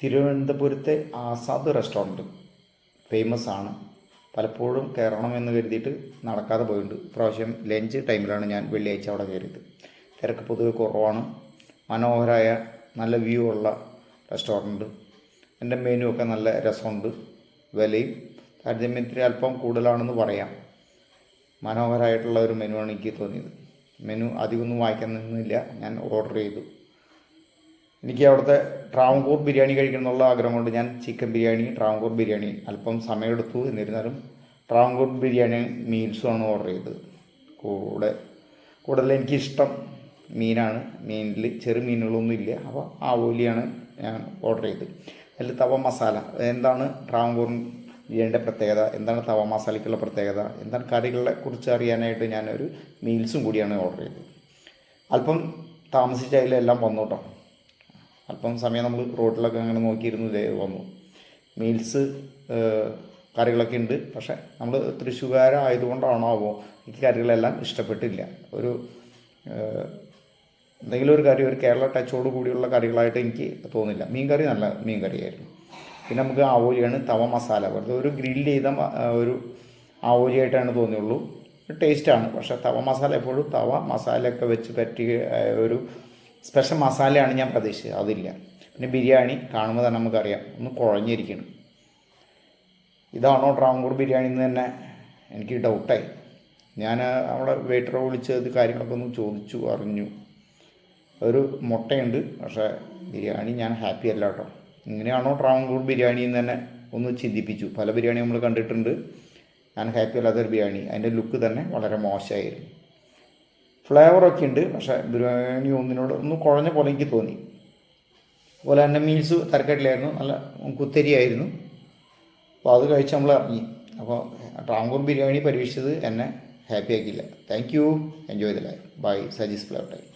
തിരുവനന്തപുരത്തെ Azad restaurant famous ആണ്. പലപ്പോഴും കയറണമെന്ന് കരുതിയിട്ട് നടക്കാതെ പോയിട്ടുണ്ട്. ഇപ്രാവശ്യം ലഞ്ച് ടൈമിലാണ് ഞാൻ വെള്ളിയാഴ്ച അവിടെ കയറിയത്. തിരക്ക് പൊതുവെ കുറവാണ്. മനോഹരമായ നല്ല വ്യൂ ഉള്ള റെസ്റ്റോറൻറ്റ്. എൻ്റെ മെനു ഒക്കെ നല്ല രസമുണ്ട്. വിലയും താരതമ്യത്തിൽ അല്പം കൂടുതലാണെന്ന് പറയാം. മനോഹരമായിട്ടുള്ള ഒരു മെനു ആണ് എനിക്ക് തോന്നിയത്. മെനു അധികമൊന്നും വായിക്കാൻ നിന്നില്ല, ഞാൻ ഓർഡർ ചെയ്തു. എനിക്ക് അവിടുത്തെ ട്രാവൻകൂർ ബിരിയാണി കഴിക്കണം എന്നുള്ള ആഗ്രഹം കൊണ്ട് ഞാൻ ചിക്കൻ ബിരിയാണി, ട്രാവൻകൂർ ബിരിയാണി അല്പം സമയമെടുത്തു. എന്നിരുന്നാലും ട്രാവൻകൂർ ബിരിയാണി മീൽസുമാണ് ഓർഡർ ചെയ്തത്. കൂടുതൽ എനിക്കിഷ്ടം മീനാണ്. മീനിൽ ചെറു മീനുകളൊന്നും ഇല്ല. അപ്പോൾ ആവോലിയാണ് ഞാൻ ഓർഡർ ചെയ്തത്. അതിൽ തവ മസാല, എന്താണ് ട്രാവൻകൂർ ബിരിയാണിയുടെ പ്രത്യേകത, എന്താണ് തവ മസാലയ്ക്കുള്ള പ്രത്യേകത, എന്താണ് കറികളെ കുറിച്ച് അറിയാനായിട്ട് ഞാനൊരു മീൽസും കൂടിയാണ് ഓർഡർ ചെയ്തത്. അല്പം താമസിച്ച് അതിലെല്ലാം വന്നു കേട്ടോ. അല്പം സമയം നമ്മൾ റോഡിലൊക്കെ അങ്ങനെ നോക്കിയിരുന്നു വന്നു. മീൽസ് കറികളൊക്കെ ഉണ്ട്. പക്ഷേ നമ്മൾ തൃശ്ശൂർകാരായതുകൊണ്ടാണാവോ എനിക്ക് കറികളെല്ലാം ഇഷ്ടപ്പെട്ടില്ല. എന്തെങ്കിലും ഒരു കറി ഒരു കേരള ടച്ചോട് കൂടിയുള്ള കറികളായിട്ട് എനിക്ക് തോന്നില്ല. മീൻ കറി നല്ല മീൻ കറിയായിരുന്നു. പിന്നെ നമുക്ക് ആവോലിയാണ്, തവ മസാല, വെറുതെ ഒരു ഗ്രില്ല് ചെയ്ത ഒരു ആവോലിയായിട്ടാണ് തോന്നിയുള്ളൂ. ടേസ്റ്റാണ്. പക്ഷേ തവ മസാല എപ്പോഴും തവ മസാലയൊക്കെ വെച്ച് പറ്റിയ ഒരു സ്പെഷ്യൽ മസാലയാണ് ഞാൻ പ്രതീക്ഷിച്ചത്. അതില്ല. പിന്നെ ബിരിയാണി കാണുമ്പോൾ തന്നെ നമുക്കറിയാം ഒന്ന് കുഴഞ്ഞിരിക്കണം. ഇതാണോ ട്രാവൻകൂർ ബിരിയാണി എന്ന് തന്നെ എനിക്ക് ഡൗട്ടായി. ഞാൻ അവിടെ വെയിറ്ററെ വിളിച്ച് ഇത് കാര്യങ്ങളൊക്കെ ഒന്ന് ചോദിച്ചു അറിഞ്ഞു. ഒരു മുട്ടയുണ്ട്, പക്ഷേ ബിരിയാണി ഞാൻ ഹാപ്പി അല്ല കേട്ടോ. ഇങ്ങനെയാണോ ട്രാവൻകൂർ ബിരിയാണി എന്ന് തന്നെ ഒന്ന് ചിന്തിപ്പിച്ചു. പല ബിരിയാണി നമ്മൾ കണ്ടിട്ടുണ്ട്. ഞാൻ ഹാപ്പി അല്ലാത്തൊരു ബിരിയാണി. അതിൻ്റെ ലുക്ക് തന്നെ വളരെ മോശമായിരുന്നു. ഫ്ലേവറൊക്കെ ഉണ്ട്, പക്ഷേ ബിരിയാണി ഒന്നിനോട് ഒന്ന് കുഴഞ്ഞ പോലെ എനിക്ക് തോന്നി. അതുപോലെ തന്നെ മീൽസ് തരക്കേടില്ലായിരുന്നു, നല്ല കുത്തരിയായിരുന്നു. അപ്പോൾ അത് കഴിച്ച് നമ്മൾ ഇറങ്ങി. അപ്പോൾ ട്രാവൻകൂർ ബിരിയാണി പരീക്ഷിച്ചത് എന്നെ ഹാപ്പി ആക്കിയില്ല. Thank you. Enjoy the life. Bye. സജീസ് ഫ്ലേവർ ടൈം.